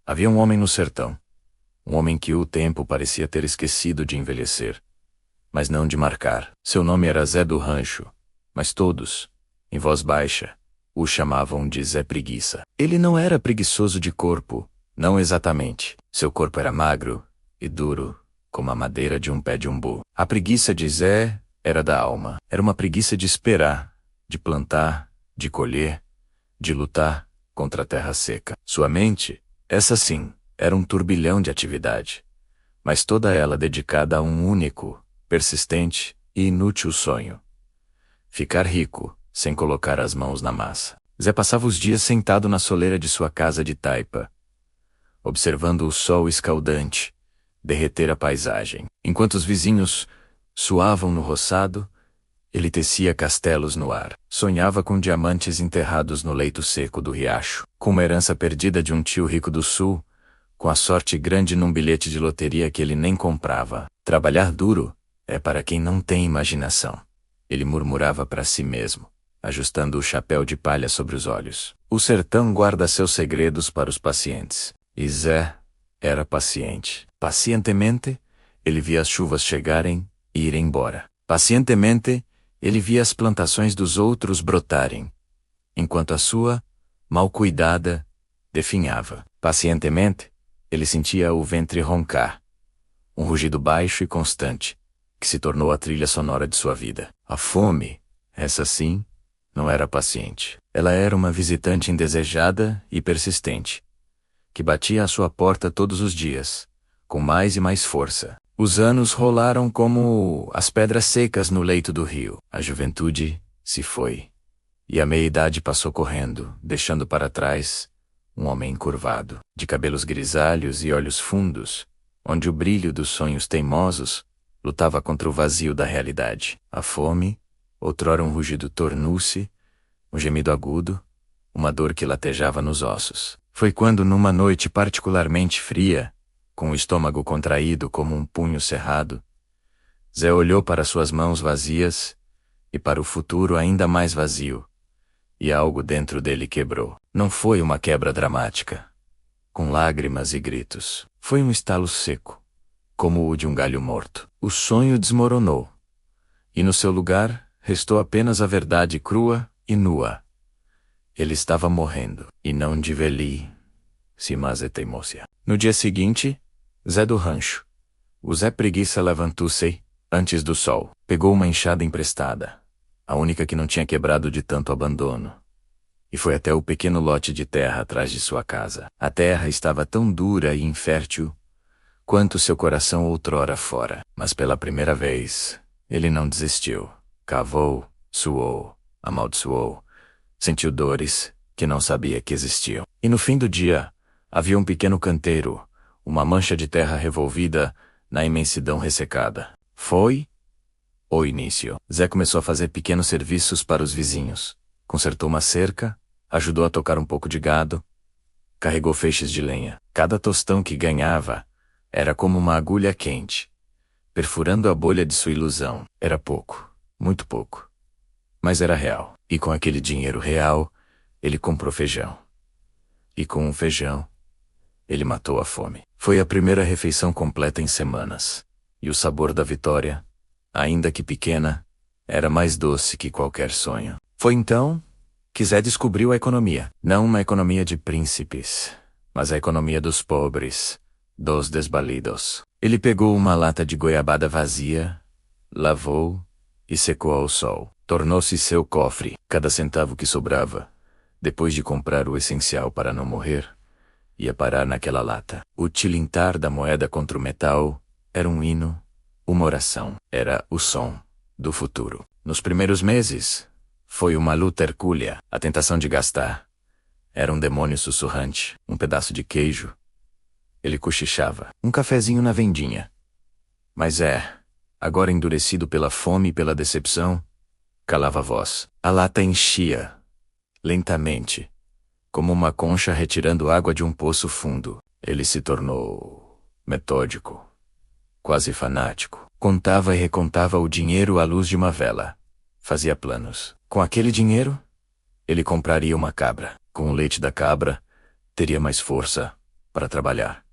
Havia um homem no sertão. Um homem que o tempo parecia ter esquecido de envelhecer, mas não de marcar. Seu nome era Zé do Rancho, mas todos, em voz baixa, o chamavam de Zé Preguiça. Ele não era preguiçoso de corpo, não exatamente. Seu corpo era magro e duro, como a madeira de um pé de umbu. A preguiça de Zé era da alma. Era uma preguiça de esperar, de plantar, de colher, de lutar contra a terra seca. Sua mente, essa sim, era um turbilhão de atividade, mas toda ela dedicada a um único, persistente e inútil sonho: ficar rico, sem colocar as mãos na massa. Zé passava os dias sentado na soleira de sua casa de taipa, observando o sol escaldante derreter a paisagem. Enquanto os vizinhos suavam no roçado, ele tecia castelos no ar. Sonhava com diamantes enterrados no leito seco do riacho, com uma herança perdida de um tio rico do sul, com a sorte grande num bilhete de loteria que ele nem comprava. Trabalhar duro é para quem não tem imaginação, ele murmurava para si mesmo, ajustando o chapéu de palha sobre os olhos. O sertão guarda seus segredos para os pacientes. E Zé era paciente. Pacientemente, ele via as chuvas chegarem e ir embora. Pacientemente, ele via as plantações dos outros brotarem, enquanto a sua, mal cuidada, definhava. Pacientemente, ele sentia o ventre roncar, um rugido baixo e constante, que se tornou a trilha sonora de sua vida. A fome, essa sim, não era paciente. Ela era uma visitante indesejada e persistente, que batia à sua porta todos os dias, com mais e mais força. Os anos rolaram como as pedras secas no leito do rio. A juventude se foi, e a meia-idade passou correndo, deixando para trás um homem encurvado, de cabelos grisalhos e olhos fundos, onde o brilho dos sonhos teimosos lutava contra o vazio da realidade. A fome, outrora um rugido, tornou-se um gemido agudo, uma dor que latejava nos ossos. Foi quando, numa noite particularmente fria, com o estômago contraído como um punho cerrado, Zé olhou para suas mãos vazias e para o futuro ainda mais vazio, e algo dentro dele quebrou. Não foi uma quebra dramática, com lágrimas e gritos. Foi um estalo seco, como o de um galho morto. O sonho desmoronou, e no seu lugar restou apenas a verdade crua e nua. Ele estava morrendo, e não de velhice, mas de teimosia. No dia seguinte, Zé do Rancho, o Zé Preguiça, levantou-se antes do sol. Pegou uma enxada emprestada, a única que não tinha quebrado de tanto abandono, e foi até o pequeno lote de terra atrás de sua casa. A terra estava tão dura e infértil quanto seu coração outrora fora. Mas pela primeira vez, ele não desistiu. Cavou, suou, amaldiçoou, sentiu dores que não sabia que existiam. E no fim do dia, havia um pequeno canteiro, uma mancha de terra revolvida na imensidão ressecada. Foi o início. Zé começou a fazer pequenos serviços para os vizinhos. Consertou uma cerca, ajudou a tocar um pouco de gado, carregou feixes de lenha. Cada tostão que ganhava era como uma agulha quente, perfurando a bolha de sua ilusão. Era pouco, muito pouco, mas era real. E com aquele dinheiro real, ele comprou feijão. E com o feijão, ele matou a fome. Foi a primeira refeição completa em semanas, e o sabor da vitória, ainda que pequena, era mais doce que qualquer sonho. Foi então que Zé descobriu a economia. Não uma economia de príncipes, mas a economia dos pobres, dos desvalidos. Ele pegou uma lata de goiabada vazia, lavou e secou ao sol. Tornou-se seu cofre. Cada centavo que sobrava, depois de comprar o essencial para não morrer, ia parar naquela lata. O tilintar da moeda contra o metal era um hino, uma oração. Era o som do futuro. Nos primeiros meses, foi uma luta hercúlea. A tentação de gastar era um demônio sussurrante. Um pedaço de queijo. Ele cochichava. Um cafezinho na vendinha. Mas agora endurecido pela fome e pela decepção, calava a voz. A lata enchia, lentamente, como uma concha retirando água de um poço fundo. Ele se tornou metódico, quase fanático. Contava e recontava o dinheiro à luz de uma vela. Fazia planos. Com aquele dinheiro, ele compraria uma cabra. Com o leite da cabra, teria mais força, para trabalhar.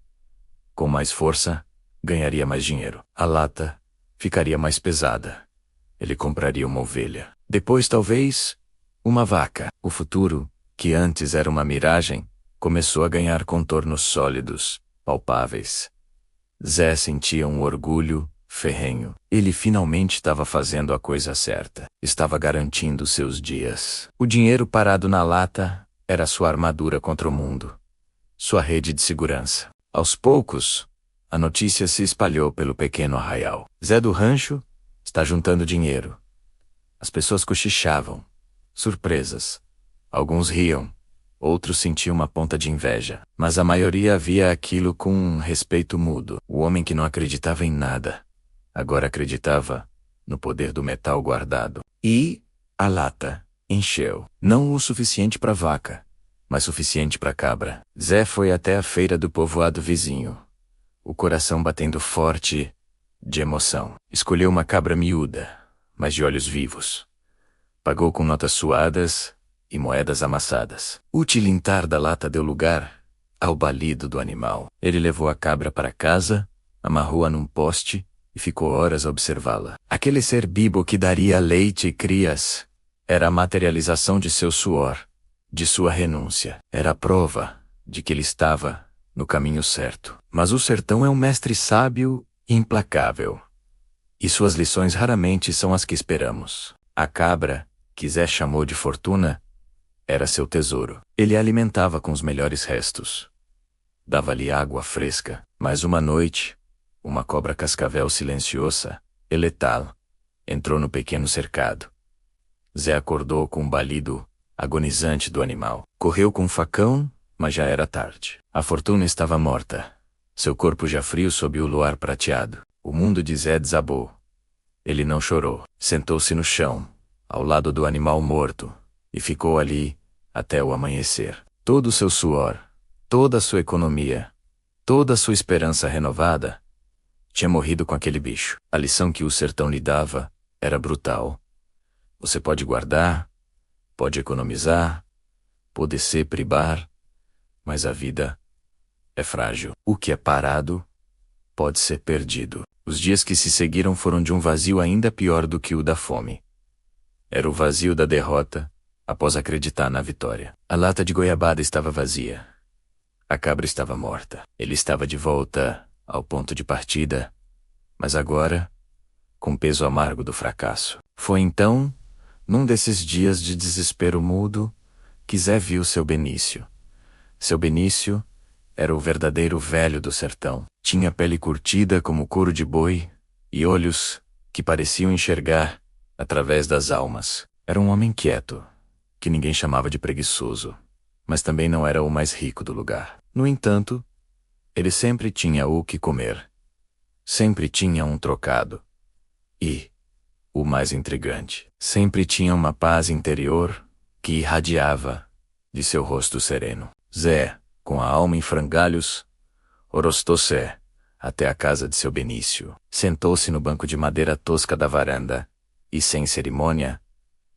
Com mais força, ganharia mais dinheiro. A lata ficaria mais pesada. Ele compraria uma ovelha. Depois, talvez, uma vaca. O futuro, que antes era uma miragem, começou a ganhar contornos sólidos, palpáveis. Zé sentia um orgulho ferrenho. Ele finalmente estava fazendo a coisa certa. Estava garantindo seus dias. O dinheiro parado na lata era sua armadura contra o mundo. Sua rede de segurança. Aos poucos, a notícia se espalhou pelo pequeno arraial. Zé do Rancho está juntando dinheiro. As pessoas cochichavam, surpresas. Alguns riam, outros sentiam uma ponta de inveja. Mas a maioria via aquilo com um respeito mudo. O homem que não acreditava em nada, agora acreditava no poder do metal guardado. E a lata encheu. Não o suficiente para vaca, mas suficiente para cabra. Zé foi até a feira do povoado vizinho, o coração batendo forte de emoção. Escolheu uma cabra miúda, mas de olhos vivos. Pagou com notas suadas e moedas amassadas. O tilintar da lata deu lugar ao balido do animal. Ele levou a cabra para casa, amarrou-a num poste e ficou horas a observá-la. Aquele ser bibo que daria leite e crias era a materialização de seu suor, de sua renúncia. Era a prova de que ele estava no caminho certo. Mas o sertão é um mestre sábio e implacável, e suas lições raramente são as que esperamos. A cabra, que Zé chamou de fortuna, era seu tesouro. Ele a alimentava com os melhores restos. Dava-lhe água fresca. Mas uma noite, uma cobra cascavel silenciosa e letal entrou no pequeno cercado. Zé acordou com um balido agonizante do animal. Correu com um facão, mas já era tarde. A fortuna estava morta, seu corpo já frio sob o luar prateado. O mundo de Zé desabou. Ele não chorou. Sentou-se no chão, ao lado do animal morto, e ficou ali até o amanhecer. Todo o seu suor, toda a sua economia, toda a sua esperança renovada, tinha morrido com aquele bicho. A lição que o sertão lhe dava era brutal. Você pode guardar, pode economizar, pode se privar, mas a vida é frágil. O que é parado pode ser perdido. Os dias que se seguiram foram de um vazio ainda pior do que o da fome. Era o vazio da derrota, após acreditar na vitória. A lata de goiabada estava vazia. A cabra estava morta. Ele estava de volta ao ponto de partida, mas agora, com o peso amargo do fracasso. Foi então, num desses dias de desespero mudo, que Zé viu seu Benício. Seu Benício era o verdadeiro velho do sertão. Tinha pele curtida como couro de boi e olhos que pareciam enxergar através das almas. Era um homem quieto, que ninguém chamava de preguiçoso, mas também não era o mais rico do lugar. No entanto, ele sempre tinha o que comer. Sempre tinha um trocado. E, o mais intrigante, sempre tinha uma paz interior que irradiava de seu rosto sereno. Zé, com a alma em frangalhos, orostou-se até a casa de seu Benício. Sentou-se no banco de madeira tosca da varanda e, sem cerimônia,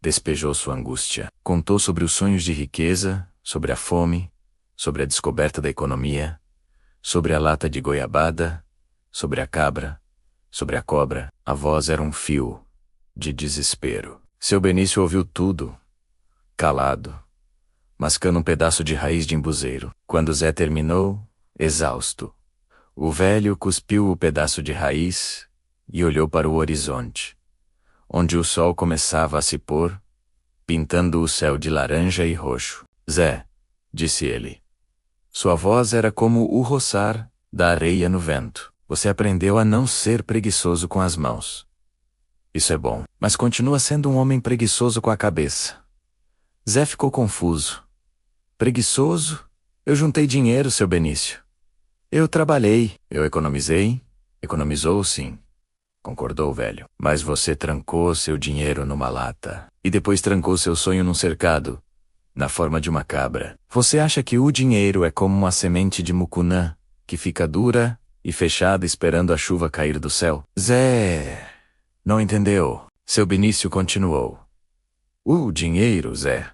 despejou sua angústia. Contou sobre os sonhos de riqueza, sobre a fome, sobre a descoberta da economia, sobre a lata de goiabada, sobre a cabra, sobre a cobra. A voz era um fio de desespero. Seu Benício ouviu tudo, calado, mascando um pedaço de raiz de embuzeiro. Quando Zé terminou, exausto, o velho cuspiu o pedaço de raiz e olhou para o horizonte, onde o sol começava a se pôr, pintando o céu de laranja e roxo. Zé, disse ele. Sua voz era como o roçar da areia no vento. Você aprendeu a não ser preguiçoso com as mãos. Isso é bom, mas continua sendo um homem preguiçoso com a cabeça. Zé ficou confuso. Preguiçoso? Eu juntei dinheiro, seu Benício. Eu trabalhei, eu economizei. Economizou, sim, concordou o velho. Mas você trancou seu dinheiro numa lata. E depois trancou seu sonho num cercado, na forma de uma cabra. Você acha que o dinheiro é como uma semente de mucunã, que fica dura e fechada esperando a chuva cair do céu? Zé, não entendeu. Seu Benício continuou. O dinheiro, Zé,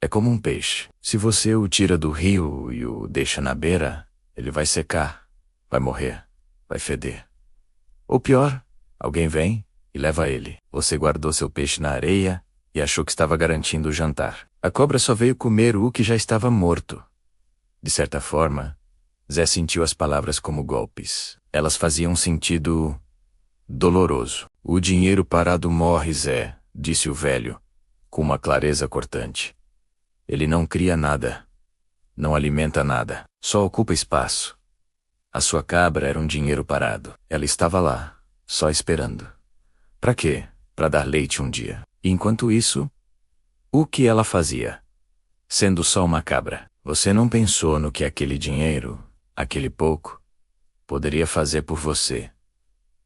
é como um peixe. Se você o tira do rio e o deixa na beira, Ele vai secar, vai morrer, vai feder. Ou pior, alguém vem e leva ele. Você guardou seu peixe na areia e achou que estava garantindo o jantar. A cobra só veio comer o que já estava morto. De certa forma, Zé sentiu as palavras como golpes. Elas faziam sentido doloroso. O dinheiro parado morre, Zé, disse o velho, com uma clareza cortante. Ele não cria nada. Não alimenta nada. Só ocupa espaço. A sua cabra era um dinheiro parado. Ela estava lá, só esperando. Para quê? Para dar leite um dia. E enquanto isso, o que ela fazia? Sendo só uma cabra, você não pensou no que aquele dinheiro, aquele pouco, poderia fazer por você?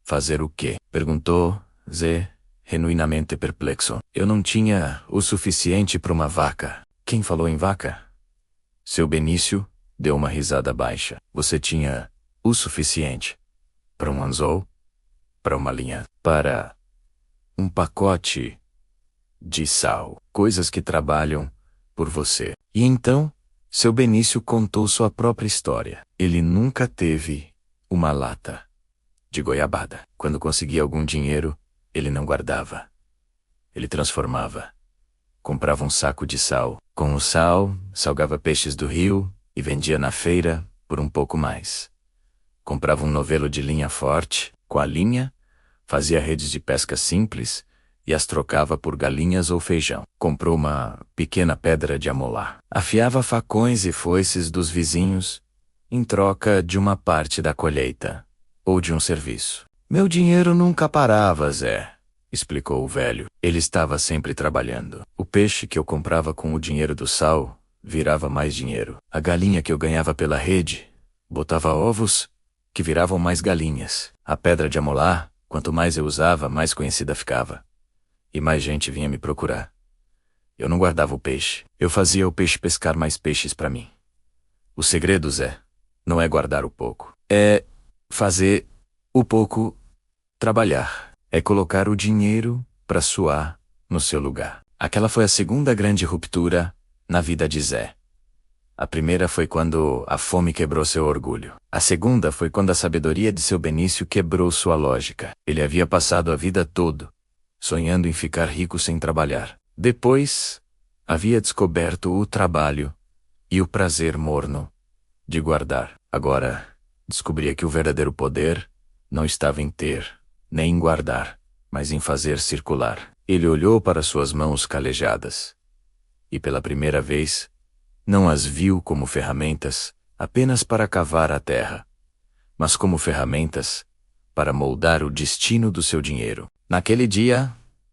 Fazer o quê? Perguntou Zé, genuinamente perplexo. Eu não tinha o suficiente para uma vaca. Quem falou em vaca? Seu Benício deu uma risada baixa. Você tinha o suficiente para um anzol? Para uma linha? Para um pacote de sal? Coisas que trabalham por você. E então, seu Benício contou sua própria história. Ele nunca teve uma lata de goiabada. Quando conseguia algum dinheiro, ele não guardava. Ele transformava. Comprava um saco de sal. Com o sal, salgava peixes do rio e vendia na feira por um pouco mais. Comprava um novelo de linha forte. Com a linha, fazia redes de pesca simples e as trocava por galinhas ou feijão. Comprou uma pequena pedra de amolar. Afiava facões e foices dos vizinhos em troca de uma parte da colheita ou de um serviço. Meu dinheiro nunca parava, Zé, explicou o velho. Ele estava sempre trabalhando. O peixe que eu comprava com o dinheiro do sal virava mais dinheiro. A galinha que eu ganhava pela rede botava ovos que viravam mais galinhas. A pedra de amolar, quanto mais eu usava, mais conhecida ficava. E mais gente vinha me procurar. Eu não guardava o peixe. Eu fazia o peixe pescar mais peixes para mim. O segredo, Zé, não é guardar o pouco. É fazer o pouco trabalhar. É colocar o dinheiro para suar no seu lugar. Aquela foi a segunda grande ruptura na vida de Zé. A primeira foi quando a fome quebrou seu orgulho. A segunda foi quando a sabedoria de seu Benício quebrou sua lógica. Ele havia passado a vida toda sonhando em ficar rico sem trabalhar. Depois, havia descoberto o trabalho e o prazer morno de guardar. Agora, descobria que o verdadeiro poder não estava em ter, nem em guardar, mas em fazer circular. Ele olhou para suas mãos calejadas e, pela primeira vez, não as viu como ferramentas apenas para cavar a terra, mas como ferramentas para moldar o destino do seu dinheiro. Naquele dia,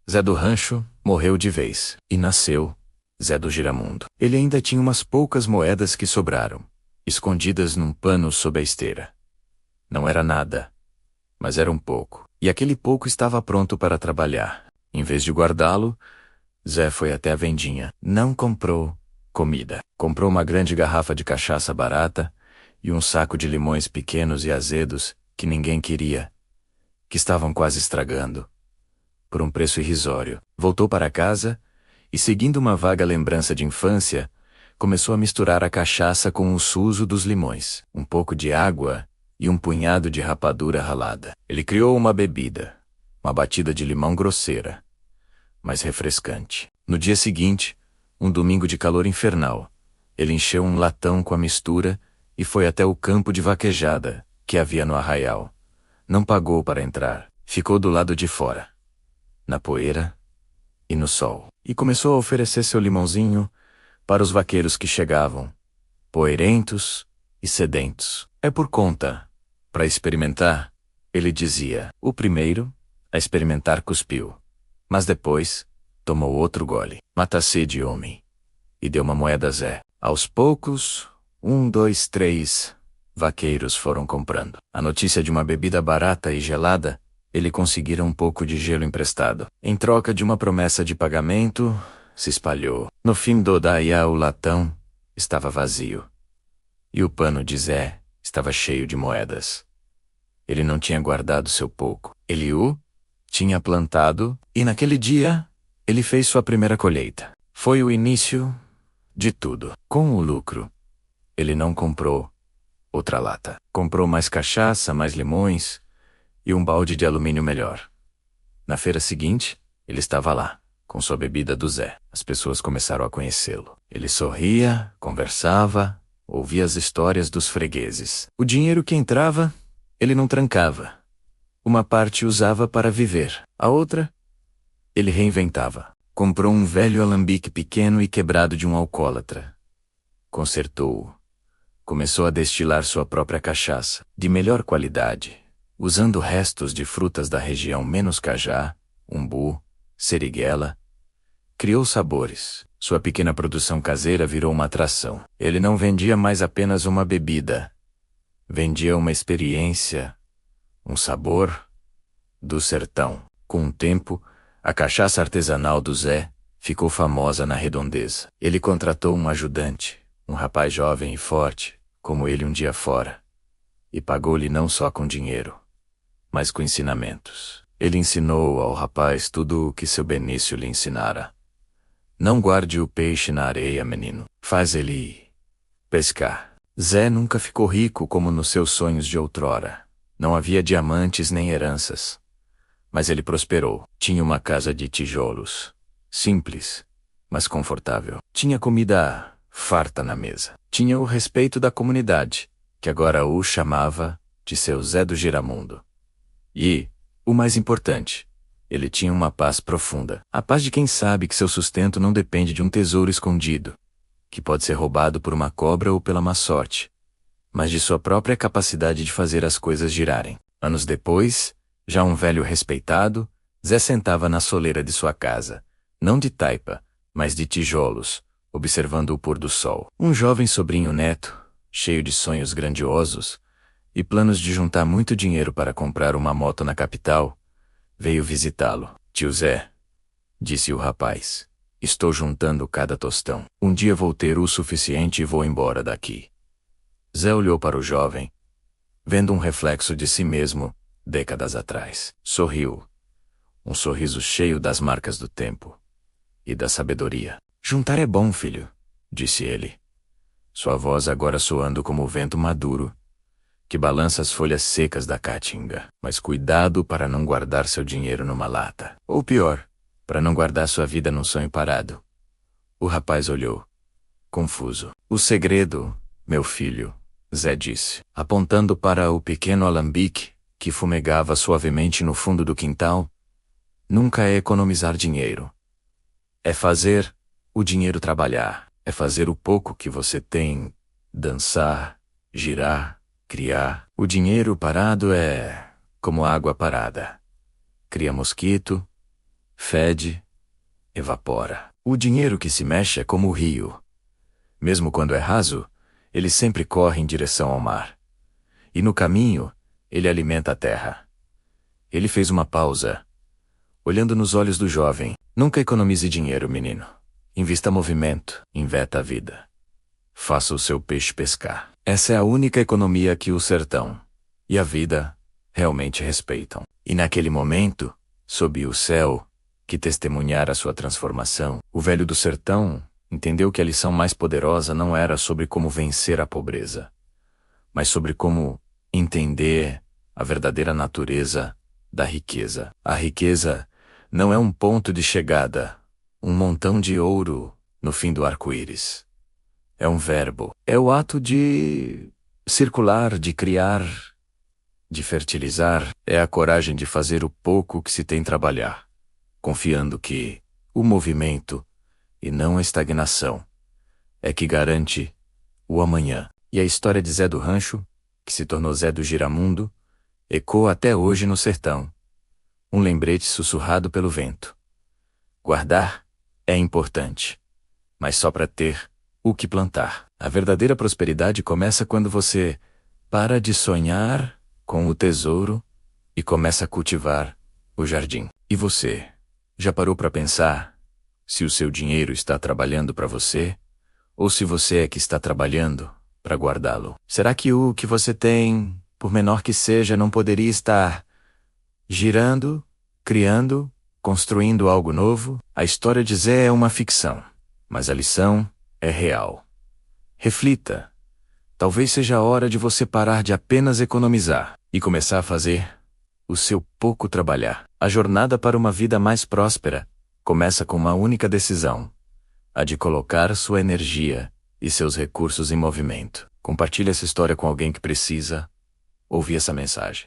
Zé do Rancho morreu de vez e nasceu Zé do Giramundo. Ele ainda tinha umas poucas moedas que sobraram, escondidas num pano sob a esteira. Não era nada, mas era um pouco. E aquele pouco estava pronto para trabalhar. Em vez de guardá-lo, Zé foi até a vendinha. Não comprou comida. Comprou uma grande garrafa de cachaça barata e um saco de limões pequenos e azedos que ninguém queria, que estavam quase estragando, por um preço irrisório. Voltou para casa e, seguindo uma vaga lembrança de infância, começou a misturar a cachaça com o suso dos limões, um pouco de água e um punhado de rapadura ralada. Ele criou uma bebida, uma batida de limão grosseira, mas refrescante. No dia seguinte, um domingo de calor infernal, ele encheu um latão com a mistura e foi até o campo de vaquejada que havia no arraial. Não pagou para entrar, ficou do lado de fora, na poeira e no sol, e começou a oferecer seu limãozinho para os vaqueiros que chegavam, poeirentos e sedentos. É por conta, para experimentar, ele dizia. O primeiro a experimentar cuspiu, mas depois tomou outro gole. Mata a sede, homem. E deu uma moeda a Zé. Aos poucos, 1, 2, 3 vaqueiros foram comprando. A notícia de uma bebida barata e gelada, ele conseguira um pouco de gelo emprestado. Em troca de uma promessa de pagamento, se espalhou. No fim do dia, o latão estava vazio. E o pano de Zé estava cheio de moedas. Ele não tinha guardado seu pouco. Ele o tinha plantado, e naquele dia, ele fez sua primeira colheita. Foi o início de tudo. Com o lucro, ele não comprou outra lata. Comprou mais cachaça, mais limões e um balde de alumínio melhor. Na feira seguinte, ele estava lá, com sua bebida do Zé. As pessoas começaram a conhecê-lo. Ele sorria, conversava, ouvia as histórias dos fregueses. O dinheiro que entrava, ele não trancava. Uma parte usava para viver, a outra, ele reinventava. Comprou um velho alambique pequeno e quebrado de um alcoólatra. Consertou-o. Começou a destilar sua própria cachaça, de melhor qualidade, usando restos de frutas da região menos cajá, umbu, seriguela. Criou sabores. Sua pequena produção caseira virou uma atração. Ele não vendia mais apenas uma bebida. Vendia uma experiência, um sabor do sertão. Com o tempo, a cachaça artesanal do Zé ficou famosa na redondeza. Ele contratou um ajudante, um rapaz jovem e forte, como ele um dia fora, e pagou-lhe não só com dinheiro, mas com ensinamentos. Ele ensinou ao rapaz tudo o que seu Benício lhe ensinara. Não guarde o peixe na areia, menino. Faz ele pescar. Zé nunca ficou rico como nos seus sonhos de outrora. Não havia diamantes nem heranças. Mas ele prosperou. Tinha uma casa de tijolos. Simples, mas confortável. Tinha comida farta na mesa. Tinha o respeito da comunidade, que agora o chamava de seu Zé do Giramundo. E, o mais importante, ele tinha uma paz profunda. A paz de quem sabe que seu sustento não depende de um tesouro escondido, que pode ser roubado por uma cobra ou pela má sorte, mas de sua própria capacidade de fazer as coisas girarem. Anos depois, já um velho respeitado, Zé sentava na soleira de sua casa, não de taipa, mas de tijolos, observando o pôr do sol. Um jovem sobrinho neto, cheio de sonhos grandiosos e planos de juntar muito dinheiro para comprar uma moto na capital, veio visitá-lo. Tio Zé, disse o rapaz, estou juntando cada tostão. Um dia vou ter o suficiente e vou embora daqui. Zé olhou para o jovem, vendo um reflexo de si mesmo, décadas atrás. Sorriu. Um sorriso cheio das marcas do tempo e da sabedoria. Juntar é bom, filho, disse ele. Sua voz agora soando como o vento maduro, que balança as folhas secas da caatinga. Mas cuidado para não guardar seu dinheiro numa lata. Ou pior, para não guardar sua vida num sonho parado. O rapaz olhou, confuso. O segredo, meu filho, Zé disse, apontando para o pequeno alambique, que fumegava suavemente no fundo do quintal, nunca é economizar dinheiro. É fazer o dinheiro trabalhar. É fazer o pouco que você tem, dançar, girar, criar. O dinheiro parado é como água parada. Cria mosquito, fede, evapora. O dinheiro que se mexe é como o rio. Mesmo quando é raso, ele sempre corre em direção ao mar. E no caminho, ele alimenta a terra. Ele fez uma pausa, olhando nos olhos do jovem. Nunca economize dinheiro, menino. Invista movimento, inveta a vida. Faça o seu peixe pescar. Essa é a única economia que o sertão e a vida realmente respeitam. E naquele momento, sob o céu, que testemunhara sua transformação, o velho do sertão entendeu que a lição mais poderosa não era sobre como vencer a pobreza, mas sobre como entender a verdadeira natureza da riqueza. A riqueza não é um ponto de chegada, um montão de ouro no fim do arco-íris. É um verbo. É o ato de circular, de criar, de fertilizar. É a coragem de fazer o pouco que se tem trabalhar, confiando que o movimento, e não a estagnação, é que garante o amanhã. E a história de Zé do Rancho, que se tornou Zé do Giramundo, ecoa até hoje no sertão. Um lembrete sussurrado pelo vento. Guardar é importante, mas só para ter o que plantar. A verdadeira prosperidade começa quando você para de sonhar com o tesouro e começa a cultivar o jardim. E você, já parou para pensar se o seu dinheiro está trabalhando para você ou se você é que está trabalhando para guardá-lo? Será que o que você tem, por menor que seja, não poderia estar girando, criando, construindo algo novo? A história de Zé é uma ficção, mas a lição é real. Reflita. Talvez seja a hora de você parar de apenas economizar e começar a fazer o seu pouco trabalhar. A jornada para uma vida mais próspera começa com uma única decisão: a de colocar sua energia e seus recursos em movimento. Compartilhe essa história com alguém que precisa ouvir essa mensagem.